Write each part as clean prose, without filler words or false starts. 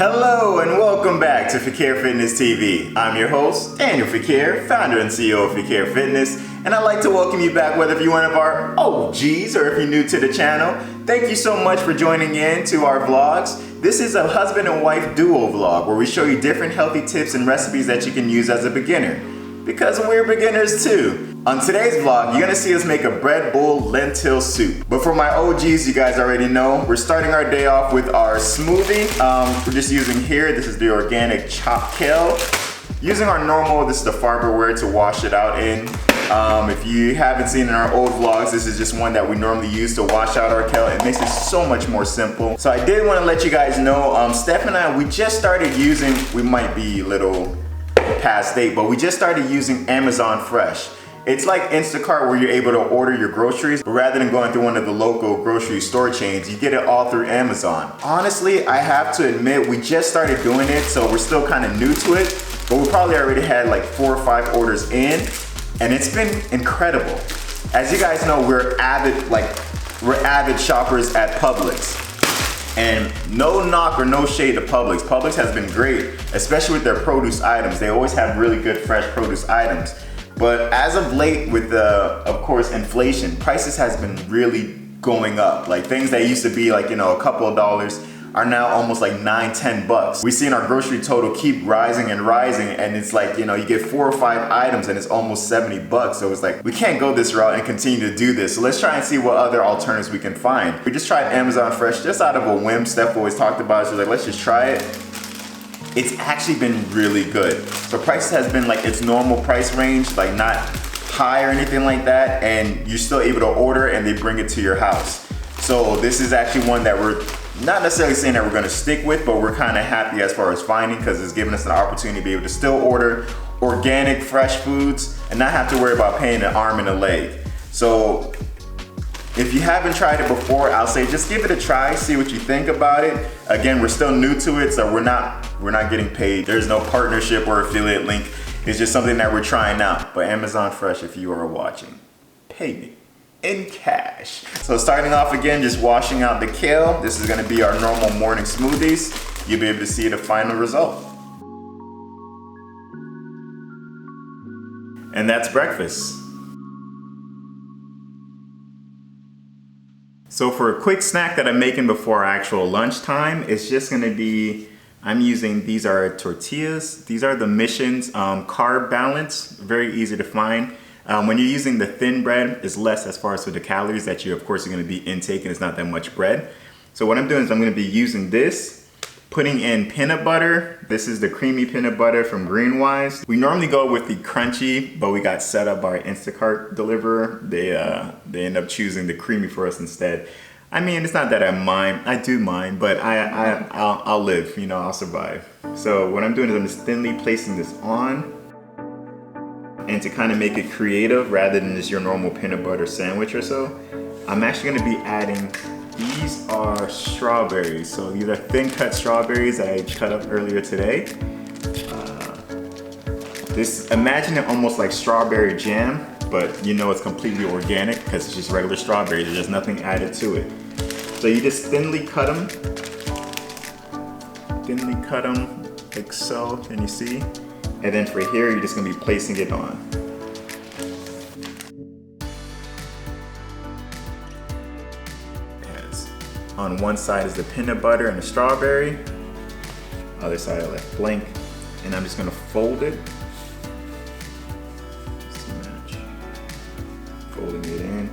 Hello and welcome back to Fequiere Fitness TV. I'm your host, Daniel Fequiere, founder and CEO of Fequiere Fitness, and I'd like to welcome you back whether if you're one of our OGs or if you're new to the channel. Thank you so much for joining in to our vlogs. This is a husband and wife duo vlog where we show you different healthy tips and recipes that you can use as a beginner. Because we're beginners too. On today's vlog, you're gonna see us make a bread bowl lentil soup. But for my OGs, you guys already know, we're starting our day off with our smoothie. We're just using here, this is the organic chopped kale. Using our normal, this is the Farberware to wash it out in. If you haven't seen in our old vlogs, this is just one that we normally use to wash out our kale. It makes it so much more simple. So I did wanna let you guys know, Steph and I, we just started using, we might be a little past date, but we just started using Amazon Fresh. It's like Instacart where you're able to order your groceries, but rather than going through one of the local grocery store chains, you get it all through Amazon. Honestly, I have to admit, we just started doing it, so we're still kind of new to it, but we probably already had like 4 or 5 orders in, and it's been incredible. As you guys know, we're avid shoppers at Publix. And no knock or no shade to Publix. Publix has been great, especially with their produce items. They always have really good fresh produce items. But as of late with of course, inflation, prices has been really going up. Like things that used to be like, a couple of dollars are now almost like $9-10. We've seen our grocery total keep rising and rising, and it's like, you get 4 or 5 items and it's almost $70. So it's like, we can't go this route and continue to do this. So let's try and see what other alternatives we can find. We just tried Amazon Fresh just out of a whim. Steph always talked about it. She's like, let's just try it. It's actually been really good. So price has been like its normal price range, like not high or anything like that. And you're still able to order and they bring it to your house. So this is actually one that we're not necessarily saying that we're gonna stick with, but we're kind of happy as far as finding, because it's giving us an opportunity to be able to still order organic, fresh foods and not have to worry about paying an arm and a leg. So if you haven't tried it before, I'll say just give it a try, see what you think about it. Again, we're still new to it, so we're not getting paid. There's no partnership or affiliate link. It's just something that we're trying out. But Amazon Fresh, if you are watching, pay me in cash. So starting off again, just washing out the kale. This is gonna be our normal morning smoothies. You'll be able to see the final result. And that's breakfast. So for a quick snack that I'm making before our actual lunchtime, it's just gonna be, these are tortillas. These are the Mission's carb balance, very easy to find. When you're using the thin bread, it's less as far as for the calories that you, of course, are gonna be intaking. It's not that much bread. So what I'm doing is I'm gonna be using this, putting in peanut butter. This is the creamy peanut butter from Greenwise. We normally go with the crunchy, but we got set up by our Instacart deliverer. They end up choosing the creamy for us instead. It's not that I mind, I do mind, but I'll live, I'll survive. So what I'm doing is I'm just thinly placing this on, and to kind of make it creative rather than just your normal peanut butter sandwich or so, I'm actually gonna be adding, these are strawberries. So these are thin cut strawberries that I cut up earlier today. Imagine it almost like strawberry jam, but it's completely organic because it's just regular strawberries. There's nothing added to it. So you just thinly cut them like so, can you see? And then for here, you're just gonna be placing it on. On one side is the peanut butter and the strawberry. Other side I left blank. And I'm just gonna fold it. Just to match. Folding it in.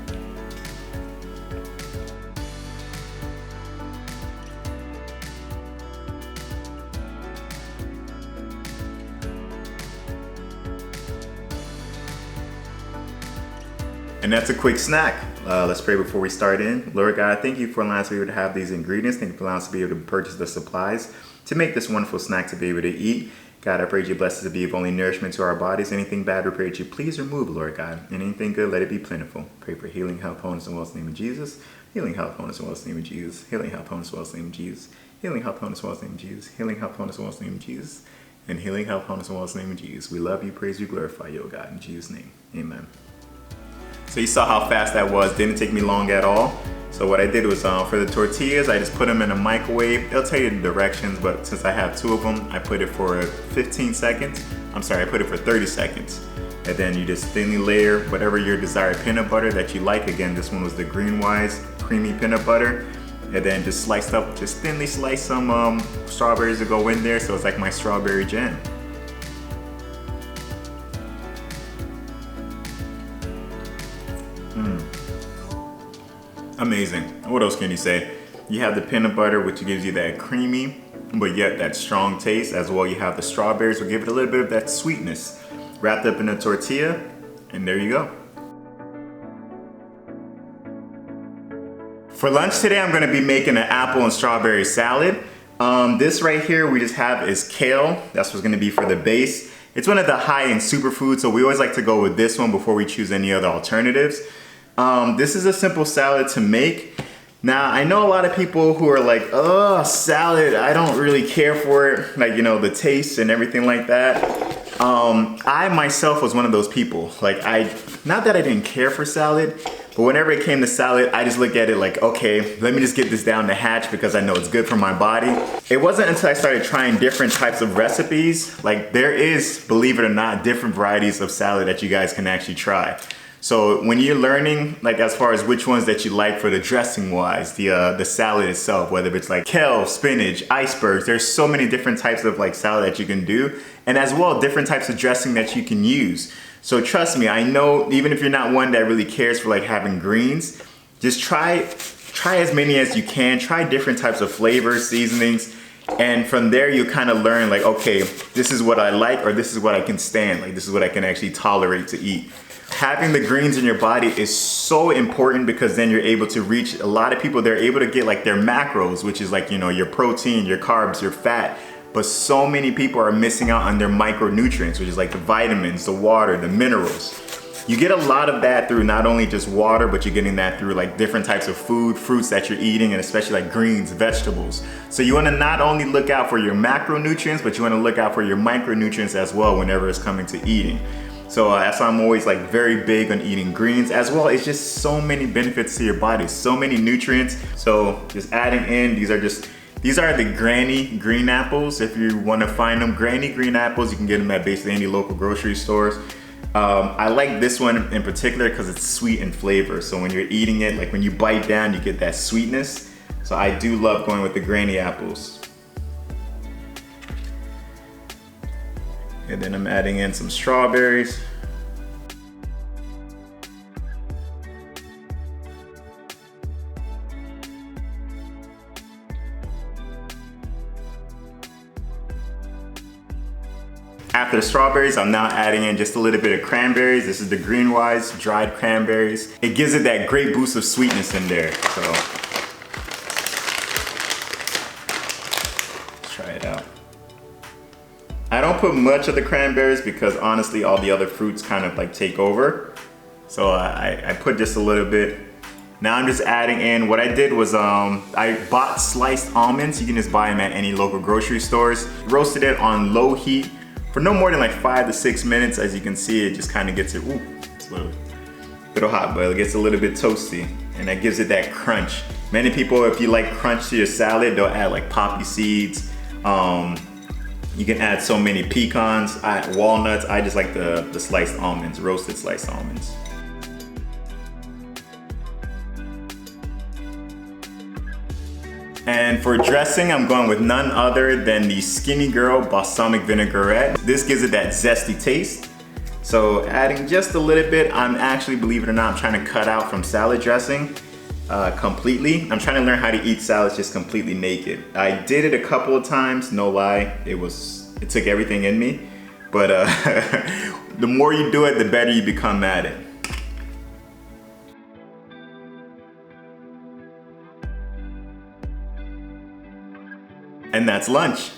And that's a quick snack. Let's pray before we start in. Lord God, thank you for allowing us to be able to have these ingredients. Thank you for allowing us to be able to purchase the supplies to make this wonderful snack to be able to eat. God, I pray that you bless us to be of only nourishment to our bodies. Anything bad, we pray that you please remove, Lord God. And anything good, let it be plentiful. Pray for healing, health, wholeness, and wellness in the name of Jesus. Healing, health, wholeness, and wellness in the name of Jesus. Healing, health, wholeness, and wellness in the name of Jesus. Healing, health, wholeness, and wellness in the name of Jesus. Healing, health, wholeness, and wellness in the name of Jesus. And healing, health, wholeness, and wellness in the name of Jesus. We love you, praise you, glorify you, O God. In Jesus' name, amen. So you saw how fast that was. Didn't take me long at all. So what I did was for the tortillas, I just put them in a microwave. They'll tell you the directions, but since I have 2 of them, I put it for 15 seconds. I'm sorry, I put it for 30 seconds. And then you just thinly layer whatever your desired peanut butter that you like. Again, this one was the Greenwise creamy peanut butter. And then just thinly slice some strawberries to go in there, so it's like my strawberry jam. Amazing. What else can you say? You have the peanut butter, which gives you that creamy, but yet that strong taste. As well, you have the strawberries, will give it a little bit of that sweetness. Wrapped up in a tortilla, and there you go. For lunch today, I'm gonna be making an apple and strawberry salad. This right here we just have is kale. That's what's gonna be for the base. It's one of the high-end superfoods, so we always like to go with this one before we choose any other alternatives. This is a simple salad to make. Now, I know a lot of people who are like, oh, salad, I don't really care for it. Like, you know, the taste and everything like that. I myself was one of those people. Like, not that I didn't care for salad, but whenever it came to salad, I just look at it like, okay, let me just get this down the hatch because I know it's good for my body. It wasn't until I started trying different types of recipes. Like, there is, believe it or not, different varieties of salad that you guys can actually try. So when you're learning, like as far as which ones that you like for the dressing wise, the salad itself, whether it's like kale, spinach, icebergs, there's so many different types of like salad that you can do. And as well, different types of dressing that you can use. So trust me, I know even if you're not one that really cares for like having greens, just try as many as you can, try different types of flavors, seasonings. And from there, you kind of learn like, okay, this is what I like, or this is what I can stand. Like this is what I can actually tolerate to eat. Having the greens in your body is so important because then you're able to reach a lot of people. They're able to get like their macros, which is like, you know, your protein, your carbs, your fat. But so many people are missing out on their micronutrients, which is like the vitamins, the water, the minerals. You get a lot of that through not only just water, but you're getting that through like different types of food, fruits that you're eating, and especially like greens, vegetables. So you wanna not only look out for your macronutrients, but you wanna look out for your micronutrients as well whenever it's coming to eating. So that's why I'm always like very big on eating greens as well. It's just so many benefits to your body, so many nutrients. So just adding in, these are the Granny green apples. If you want to find them, Granny green apples, you can get them at basically any local grocery stores. I like this one in particular because it's sweet in flavor. So when you're eating it, like when you bite down, you get that sweetness. So I do love going with the Granny apples. And then I'm adding in some strawberries. After the strawberries, I'm now adding in just a little bit of cranberries. This is the Greenwise dried cranberries. It gives it that great boost of sweetness in there. So let's try it out. I don't put much of the cranberries because honestly, all the other fruits kind of like take over. So I put just a little bit. Now I'm just adding in, what I did was I bought sliced almonds. You can just buy them at any local grocery stores. Roasted it on low heat for no more than like 5 to 6 minutes. As you can see, it just kind of gets it, ooh, it's a little hot, but it gets a little bit toasty, and that gives it that crunch. Many people, if you like crunch to your salad, they'll add like poppy seeds. You can add so many pecans, walnuts. I just like the sliced almonds, roasted sliced almonds. And for dressing, I'm going with none other than the Skinny Girl balsamic vinaigrette. This gives it that zesty taste. So adding just a little bit, I'm actually, believe it or not, I'm trying to cut out from salad dressing completely. I'm trying to learn how to eat salads just completely naked. I did it a couple of times, no lie. It took everything in me. But the more you do it, the better you become at it. And that's lunch.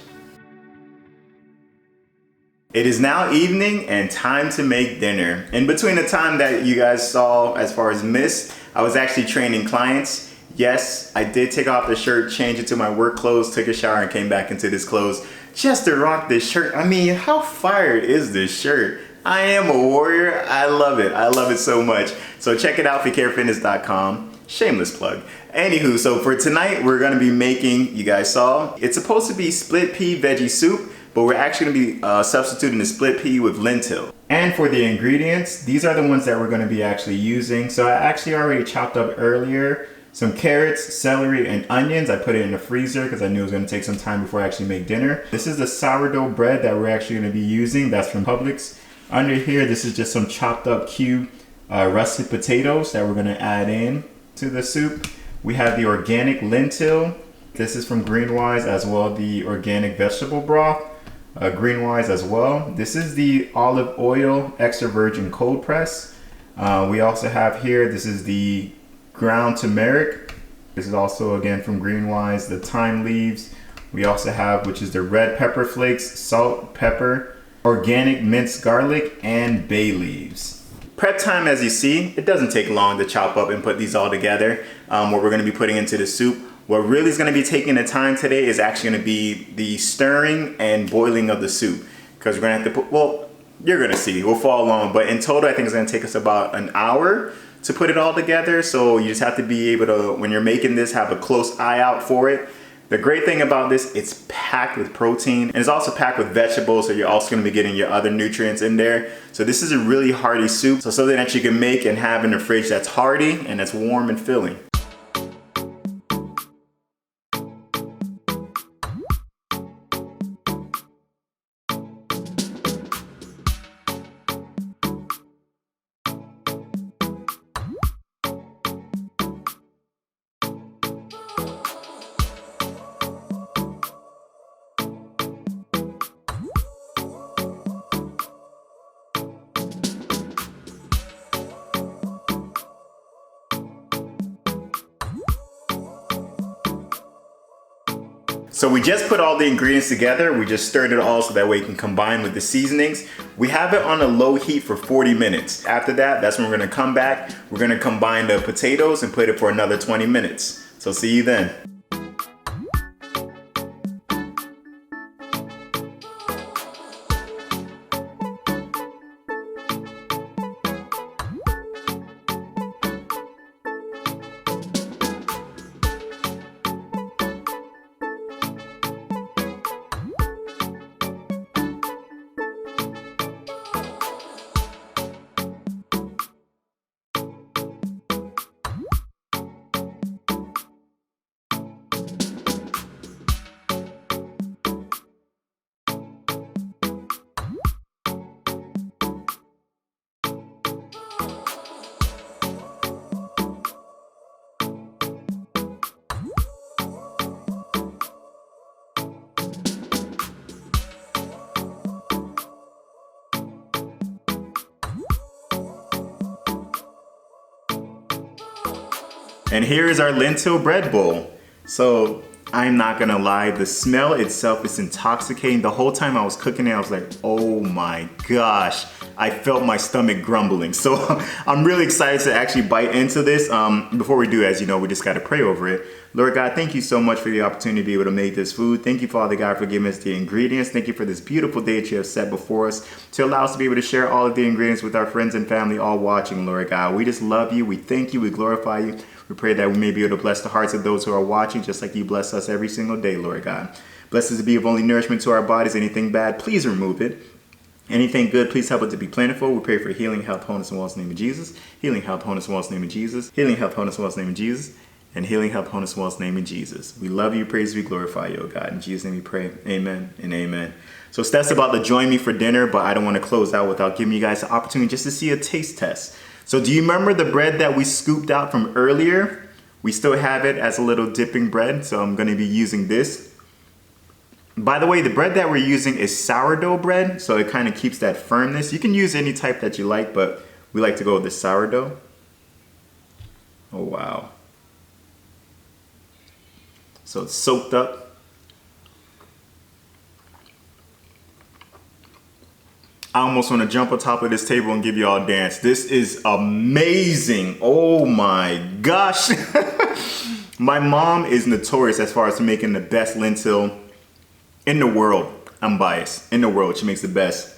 It is now evening and time to make dinner. In between the time that you guys saw as far as missed, I was actually training clients. Yes, I did take off the shirt, change it to my work clothes, took a shower and came back into this clothes just to rock this shirt. I mean, how fired is this shirt? I am a warrior. I love it. I love it so much. So check it out, FequiereFitness.com. Shameless plug. Anywho, so for tonight, we're gonna be making, you guys saw, it's supposed to be split pea veggie soup, but we're actually gonna be substituting the split pea with lentil. And for the ingredients, these are the ones that we're gonna be actually using. So I actually already chopped up earlier some carrots, celery, and onions. I put it in the freezer because I knew it was gonna take some time before I actually make dinner. This is the sourdough bread that we're actually gonna be using. That's from Publix. Under here, this is just some chopped up cube russet potatoes that we're gonna add in to the soup. We have the organic lentil. This is from Greenwise, as well the organic vegetable broth, Greenwise as well. This is the olive oil extra virgin cold press. We also have here, this is the ground turmeric. This is also again from Greenwise, the thyme leaves. We also have, which is the red pepper flakes, salt, pepper, organic minced garlic, and bay leaves. Prep time, as you see, it doesn't take long to chop up and put these all together. What we're gonna be putting into the soup. What really is gonna be taking the time today is actually gonna be the stirring and boiling of the soup. Because we're gonna have to put, well, you're gonna see, we'll follow along. But in total, I think it's gonna take us about an hour to put it all together. So you just have to be able to, when you're making this, have a close eye out for it. The great thing about this, it's packed with protein, and it's also packed with vegetables, so you're also gonna be getting your other nutrients in there. So this is a really hearty soup, so something that you can make and have in the fridge that's hearty and that's warm and filling. So we just put all the ingredients together. We just stirred it all so that way it can combine with the seasonings. We have it on a low heat for 40 minutes. After that, that's when we're gonna come back. We're gonna combine the potatoes and put it for another 20 minutes. So see you then. And here is our lentil bread bowl. So I'm not gonna lie, the smell itself is intoxicating. The whole time I was cooking it, I was like, oh my gosh. I felt my stomach grumbling. So I'm really excited to actually bite into this. Before we do, as you know, we just gotta pray over it. Lord God, thank you so much for the opportunity to be able to make this food. Thank you, Father God, for giving us the ingredients. Thank you for this beautiful day that you have set before us to allow us to be able to share all of the ingredients with our friends and family all watching, Lord God. We just love you, we thank you, we glorify you. We pray that we may be able to bless the hearts of those who are watching, just like you bless us every single day, Lord God. Bless us to be of only nourishment to our bodies. Anything bad, please remove it. Anything good, please help it to be plentiful. We pray for healing, health, wholeness, and wellness in the name of Jesus. Healing, health, wholeness, and wellness in the name of Jesus. Healing, health, wholeness, and wellness in the name of Jesus. And healing, health, wholeness, and wellness in the name of Jesus. We love you, praise you, we glorify you, oh God. In Jesus' name we pray, amen and amen. So Steph's about to join me for dinner, but I don't want to close out without giving you guys the opportunity just to see a taste test. So do you remember the bread that we scooped out from earlier? We still have it as a little dipping bread, so I'm gonna be using this. By the way, the bread that we're using is sourdough bread, so it kind of keeps that firmness. You can use any type that you like, but we like to go with the sourdough. Oh, wow. So it's soaked up. I almost want to jump on top of this table and give you all a dance. This is amazing. Oh my gosh. My mom is notorious as far as making the best lentil in the world. I'm biased. In the world, she makes the best.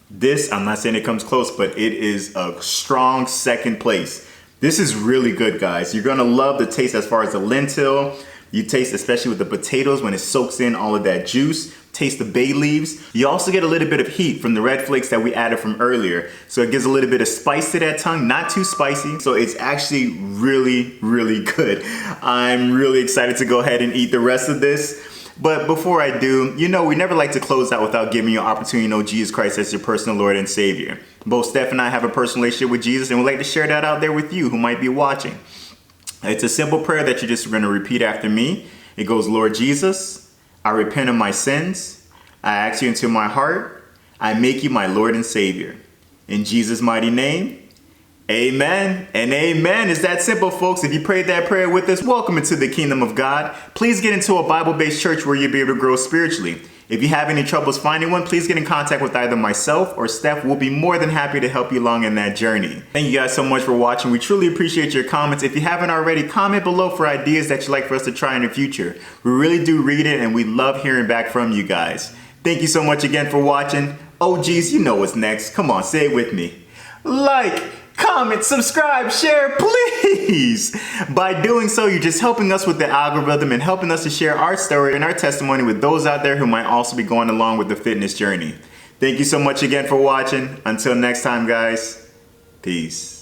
This, I'm not saying it comes close, but it is a strong second place. This is really good, guys. You're gonna love the taste as far as the lentil. You taste, especially with the potatoes, when it soaks in all of that juice. Taste the bay leaves. You also get a little bit of heat from the red flakes that we added from earlier. So it gives a little bit of spice to that tongue, not too spicy. So it's actually really, really good. I'm really excited to go ahead and eat the rest of this. But before I do, we never like to close out without giving you an opportunity to know Jesus Christ as your personal Lord and Savior. Both Steph and I have a personal relationship with Jesus, and we'd like to share that out there with you who might be watching. It's a simple prayer that you're just going to repeat after me. It goes, Lord Jesus, I repent of my sins. I ask you into my heart. I make you my Lord and Savior. In Jesus' mighty name, amen and amen. It's that simple, folks. If you prayed that prayer with us, welcome into the kingdom of God. Please get into a Bible-based church where you'll be able to grow spiritually. If you have any troubles finding one, please get in contact with either myself or Steph. We'll be more than happy to help you along in that journey. Thank you guys so much for watching. We truly appreciate your comments. If you haven't already, comment below for ideas that you'd like for us to try in the future. We really do read it, and we love hearing back from you guys. Thank you so much again for watching. Oh geez, you know what's next. Come on, say it with me. Like, comment, subscribe, share, please. By doing so, you're just helping us with the algorithm and helping us to share our story and our testimony with those out there who might also be going along with the fitness journey. Thank you so much again for watching. Until next time, guys. Peace.